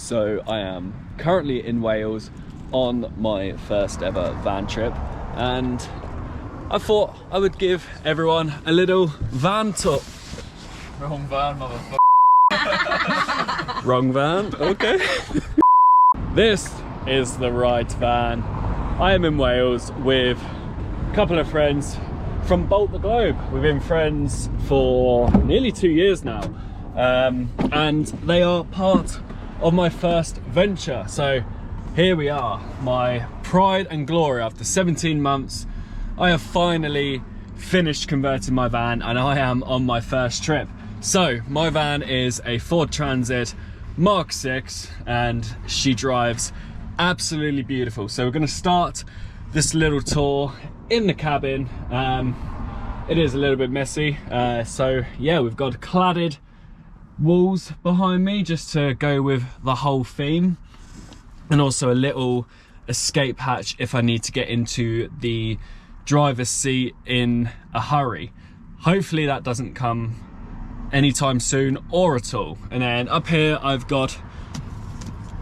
So I am currently in Wales on my first ever van trip, and I thought I would give everyone a little van tour. Wrong van, motherfucker. Wrong van, okay. This is the right van. I am in Wales with a couple of friends from Bolt the Globe. We've been friends for nearly 2 years now, and they are part of my first venture. So here we are, my pride and glory. After 17 months, I have finally finished converting my van and I am on my first trip. So my van is a Ford Transit Mark 6 and she drives absolutely beautiful. So we're going to start this little tour in the cabin. It is a little bit messy, so yeah, we've got cladded walls behind me just to go with the whole theme, and also a little escape hatch if I need to get into the driver's seat in a hurry. Hopefully that doesn't come anytime soon or at all. And then up here I've got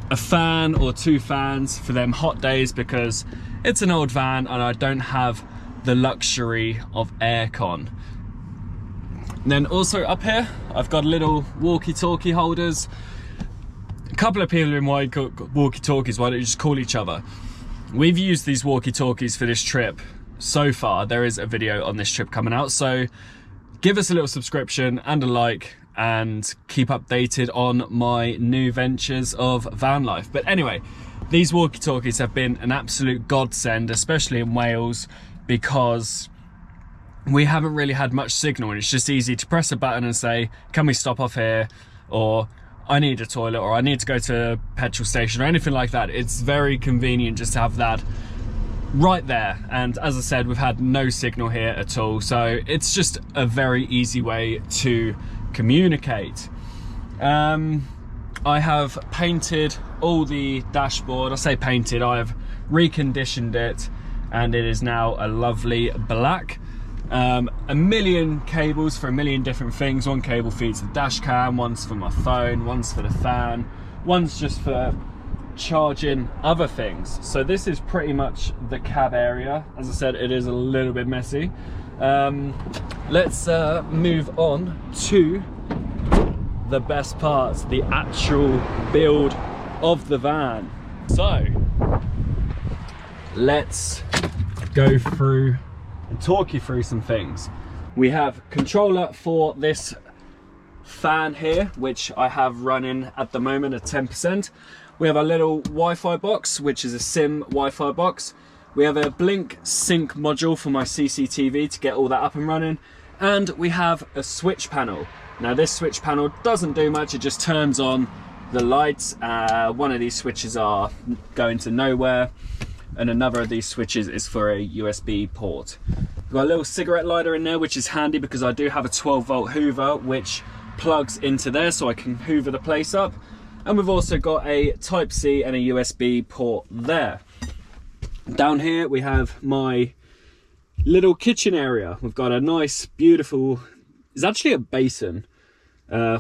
a fan or 2 fans for them hot days because it's an old van and I don't have the luxury of aircon. And then also up here I've got little walkie-talkie holders. A couple of people in walkie-talkies, why don't you just call each other? We've used these walkie-talkies for this trip so far. There is a video on this trip coming out, so give us a little subscription and a like and keep updated on my new ventures of van life. But anyway, these walkie-talkies have been an absolute godsend, especially in Wales, because we haven't really had much signal and it's just easy to press a button and say, can we stop off here, or I need a toilet, or I need to go to a petrol station, or anything like that. It's very convenient just to have that right there. And as I said, we've had no signal here at all, so it's just a very easy way to communicate. I have painted all the dashboard. I say painted, I have reconditioned it and it is now a lovely black. A million cables for a million different things. One cable feeds the dash cam, one's for my phone, one's for the fan, one's just for charging other things. So this is pretty much the cab area. As I said, it is a little bit messy. Let's move on to the best parts, the actual build of the van. So let's go through and talk you through some things. We have controller for this fan here, which I have running at the moment at 10%. We have a little Wi-Fi box, which is a SIM Wi-Fi box. We have a Blink sync module for my CCTV to get all that up and running. And we have a switch panel. Now this switch panel doesn't do much, it just turns on the lights. One of these switches are going to nowhere, and another of these switches is for a USB port. We've got a little cigarette lighter in there, which is handy because I do have a 12-volt Hoover which plugs into there so I can hoover the place up. And we've also got a Type-C and a USB port there. Down here we have my little kitchen area. We've got a nice, beautiful, it's actually a basin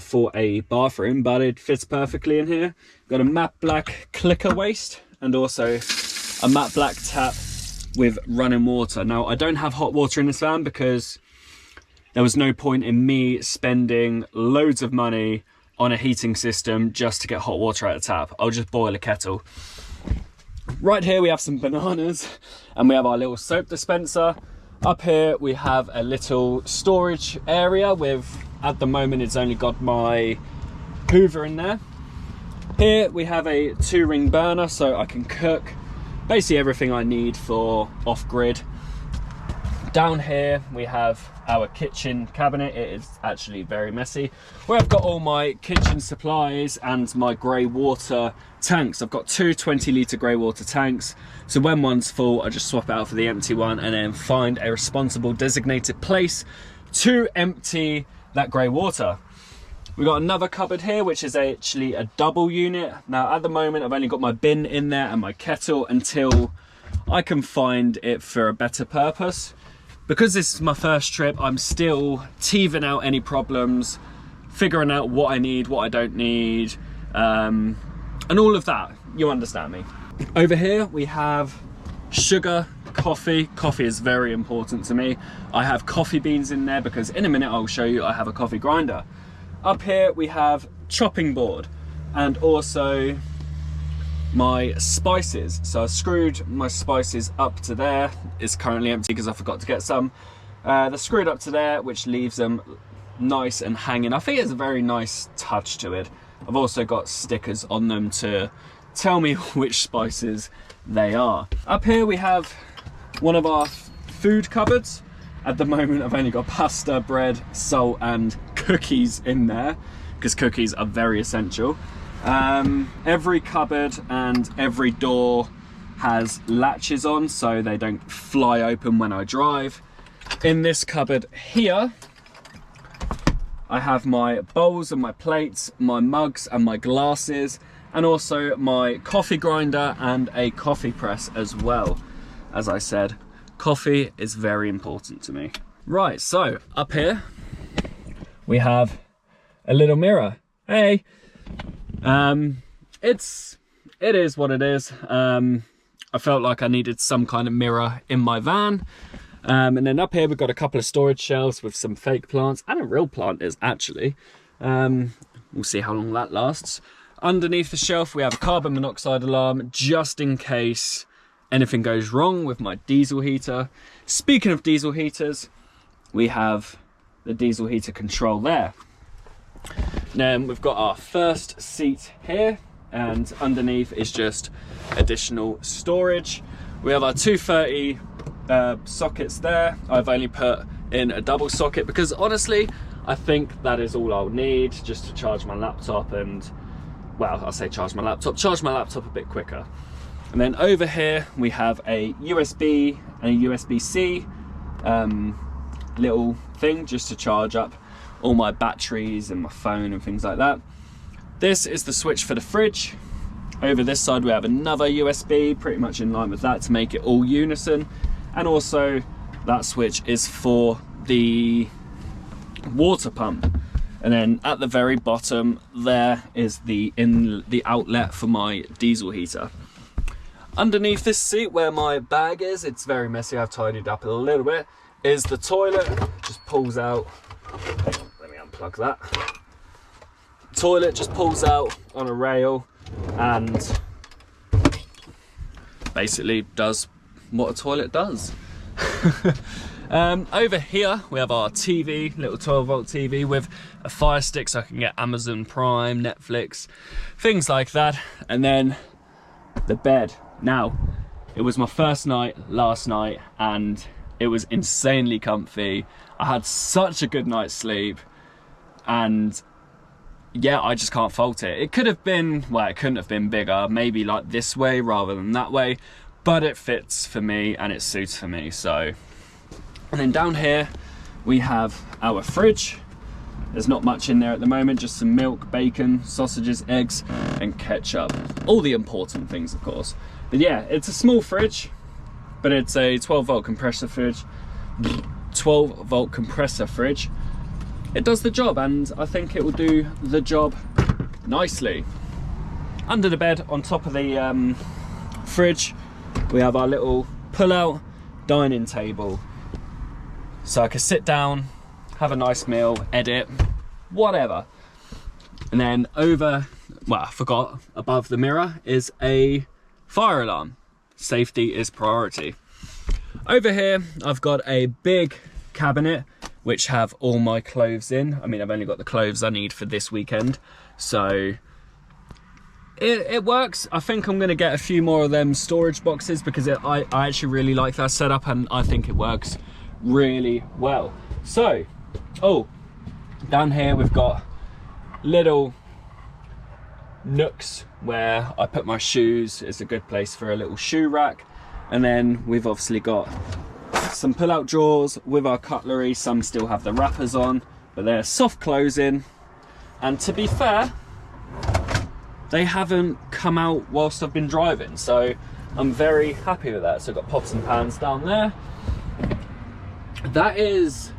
for a bathroom, but it fits perfectly in here. We've got a matte black clicker waste and also a matte black tap with running water. Now I don't have hot water in this van because there was no point in me spending loads of money on a heating system just to get hot water out of the tap. I'll just boil a kettle. Right here we have some bananas and we have our little soap dispenser. Up here we have a little storage area with, at the moment it's only got my Hoover in there. Here we have a 2-ring burner so I can cook basically everything I need for off-grid. Down here we have our kitchen cabinet. It is actually very messy, where I've got all my kitchen supplies and my grey water tanks. I've got 2 20-litre grey water tanks, so when one's full I just swap it out for the empty one and then find a responsible designated place to empty that grey water. We've got another cupboard here which is actually a double unit. Now at the moment I've only got my bin in there and my kettle until I can find it for a better purpose. Because this is my first trip, I'm still teething out any problems, figuring out what I need, what I don't need. and all of that, you understand me. Over here we have sugar, coffee. Coffee is very important to me. I have coffee beans in there because in a minute I'll show you I have a coffee grinder. Up here we have chopping board and also my spices. So I screwed my spices up to there. It's currently empty because I forgot to get some. They're screwed up to there, which leaves them nice and hanging. I think it's a very nice touch to it. I've also got stickers on them to tell me which spices they are. Up here we have one of our food cupboards. At the moment I've only got pasta, bread, salt and cookies in there because cookies are very essential. Every cupboard and every door has latches on so they don't fly open when I drive. In this cupboard here I have my bowls and my plates, my mugs and my glasses, and also my coffee grinder and a coffee press as well. As I said, coffee is very important to me. Right, so up here we have a little mirror. Hey, it is what it is. I felt like I needed some kind of mirror in my van. And then up here we've got a couple of storage shelves with some fake plants and a real plant is actually. We'll see how long that lasts. Underneath the shelf we have a carbon monoxide alarm just in case anything goes wrong with my diesel heater. Speaking of diesel heaters, we have the diesel heater control there. Then we've got our first seat here and underneath is just additional storage. We have our 230 sockets there. I've only put in a double socket because honestly I think that is all I'll need just to charge my laptop and, well, I'll say charge my laptop a bit quicker. And then over here we have a USB and a USB-C little thing just to charge up all my batteries and my phone and things like that. This is the switch for the fridge. Over this side we have another USB pretty much in line with that to make it all unison, and also that switch is for the water pump. And then at the very bottom there is the outlet for my diesel heater. Underneath this seat where my bag is, it's very messy, I've tidied up a little bit, is the toilet. Just pulls out, let me unplug that. Toilet just pulls out on a rail and basically does what a toilet does. Over here we have our TV, little 12-volt TV with a Fire Stick so I can get Amazon Prime, Netflix, things like that. And then the bed. Now, it was my first night last night and it was insanely comfy. I had such a good night's sleep and yeah, I just can't fault it. It could have been, well, it couldn't have been bigger, maybe like this way rather than that way, but it fits for me and it suits for me, so. And then down here we have our fridge. There's not much in there at the moment, just some milk, bacon, sausages, eggs and ketchup. All the important things, of course. But yeah, it's a small fridge, but it's a 12-volt compressor fridge. 12-volt compressor fridge. It does the job and I think it will do the job nicely. Under the bed on top of the fridge we have our little pull-out dining table. So I can sit down, have a nice meal, edit, whatever. And then over, well, I forgot, above the mirror is a fire alarm. Safety is priority. Over here I've got a big cabinet which have all my clothes in. I mean, I've only got the clothes I need for this weekend, so it works. I think I'm gonna get a few more of them storage boxes because I actually really like that setup and I think it works really well. So, oh, down here we've got little nooks where I put my shoes. It's a good place for a little shoe rack. And then we've obviously got some pull-out drawers with our cutlery. Some still have the wrappers on, but they're soft closing. And to be fair, they haven't come out whilst I've been driving, so I'm very happy with that. So I've got pots and pans down there. That is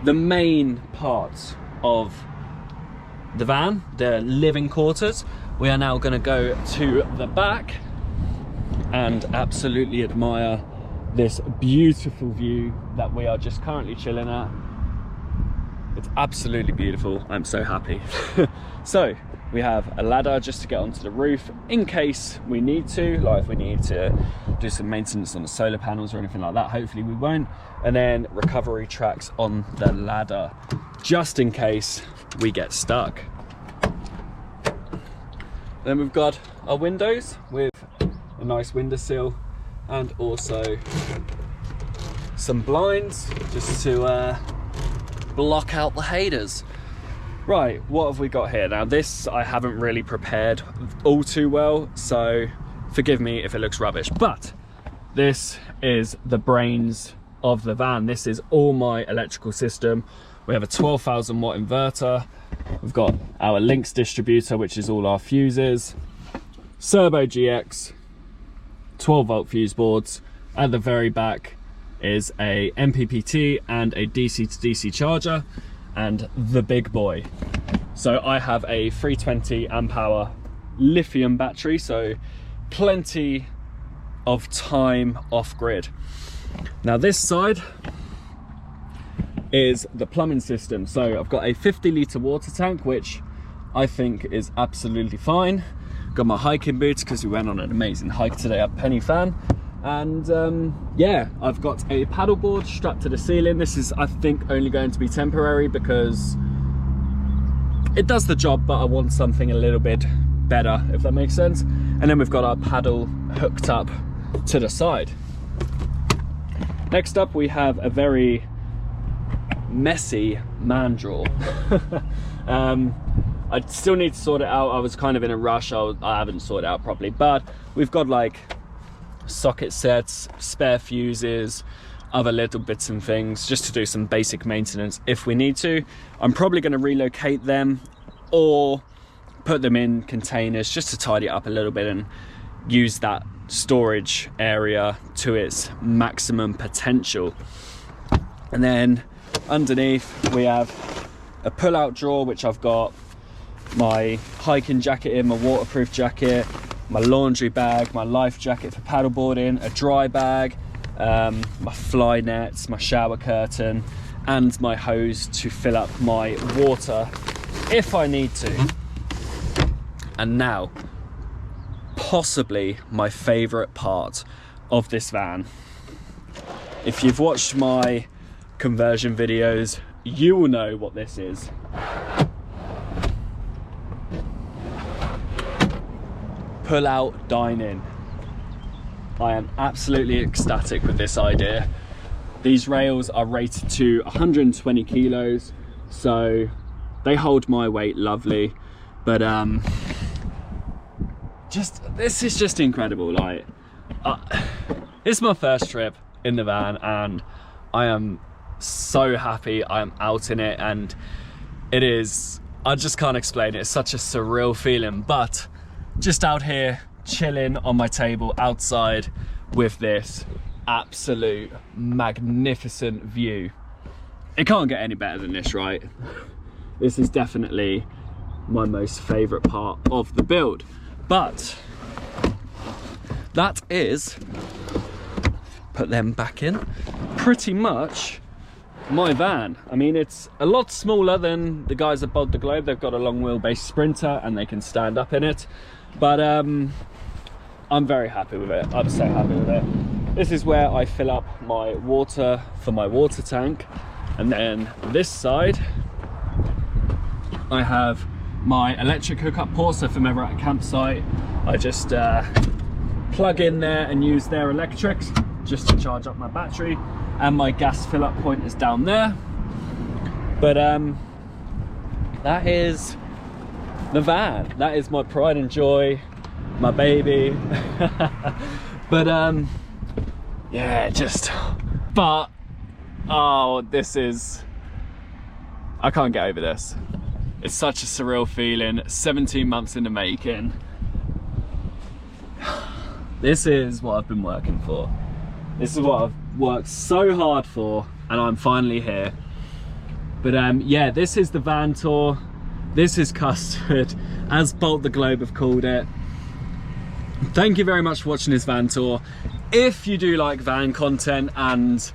the main part of the van, the living quarters. we are now going to go to the back and absolutely admire this beautiful view that we are just currently chilling at. It's absolutely beautiful. I'm so happy. So we have a ladder just to get onto the roof in case we need to, like if we need to do some maintenance on the solar panels or anything like that. Hopefully we won't. And then recovery tracks on the ladder just in case we get stuck. Then we've got our windows with a nice windowsill and also some blinds just to block out the haters. Right, what have we got here? Now this I haven't really prepared all too well, so forgive me if it looks rubbish, but this is the brains of the van. This is all my electrical system. We have a 12,000 watt inverter. We've got our links distributor, which is all our fuses, Servo GX, 12 volt fuse boards. At the very back is a MPPT and a DC to DC charger, and the big boy. So I have a 320 amp hour lithium battery, so plenty of time off grid. Now this side is the plumbing system. So I've got a 50 litre water tank, which I think is absolutely fine. Got my hiking boots because we went on an amazing hike today at Penny Fan. And yeah, I've got a paddleboard strapped to the ceiling. This is, I think, only going to be temporary because it does the job, but I want something a little bit better, if that makes sense. And then we've got our paddle hooked up to the side. Next up, we have a very messy man drawer. I still need to sort it out. I was kind of in a rush. I haven't sorted it out properly, but we've got like socket sets, spare fuses, other little bits and things just to do some basic maintenance if we need to. I'm probably going to relocate them or put them in containers just to tidy it up a little bit and use that storage area to its maximum potential. And then underneath we have a pull-out drawer, which I've got my hiking jacket in, my waterproof jacket, my laundry bag, my life jacket for paddleboarding, a dry bag, my fly nets, my shower curtain, and my hose to fill up my water if I need to. And now, possibly my favourite part of this van. If you've watched my conversion videos, you will know what this is. Pull-out dining. I am absolutely ecstatic with this idea. These rails are rated to 120 kilos, so they hold my weight lovely. But this is just incredible. Like, it's my first trip in the van, and I am so happy I am out in it, and it is, I just can't explain it. It's such a surreal feeling, but just out here chilling on my table outside with this absolute magnificent view. It can't get any better than this, right? This is definitely my most favorite part of the build. But that is, put them back in, pretty much my van. I mean, it's a lot smaller than the guys at Bolt the Globe. They've got a long wheelbase Sprinter and they can stand up in it. But I'm very happy with it. I'm so happy with it. This is where I fill up my water for my water tank. And then this side, I have my electric hookup port. So if I'm ever at a campsite, I just plug in there and use their electrics just to charge up my battery. And my gas fill up point is down there. But that is the van. That is my pride and joy, my baby. But yeah, but oh, this is, I can't get over this. It's such a surreal feeling. 17 months in the making. This is what I've been working for. This is what I've worked so hard for, and I'm finally here. But yeah, this is the van tour. This is custard, as Bolt the Globe have called it. Thank you very much for watching this van tour. If you do like van content and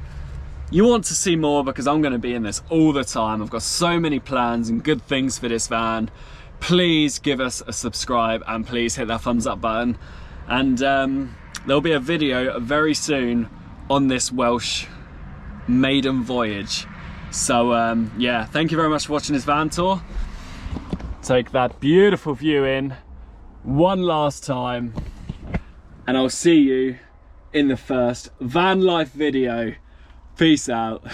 you want to see more, because I'm going to be in this all the time, I've got so many plans and good things for this van, please give us a subscribe and please hit that thumbs up button. And there'll be a video very soon on this Welsh maiden voyage. So yeah, thank you very much for watching this van tour. Take that beautiful view in one last time, and I'll see you in the first van life video. Peace out.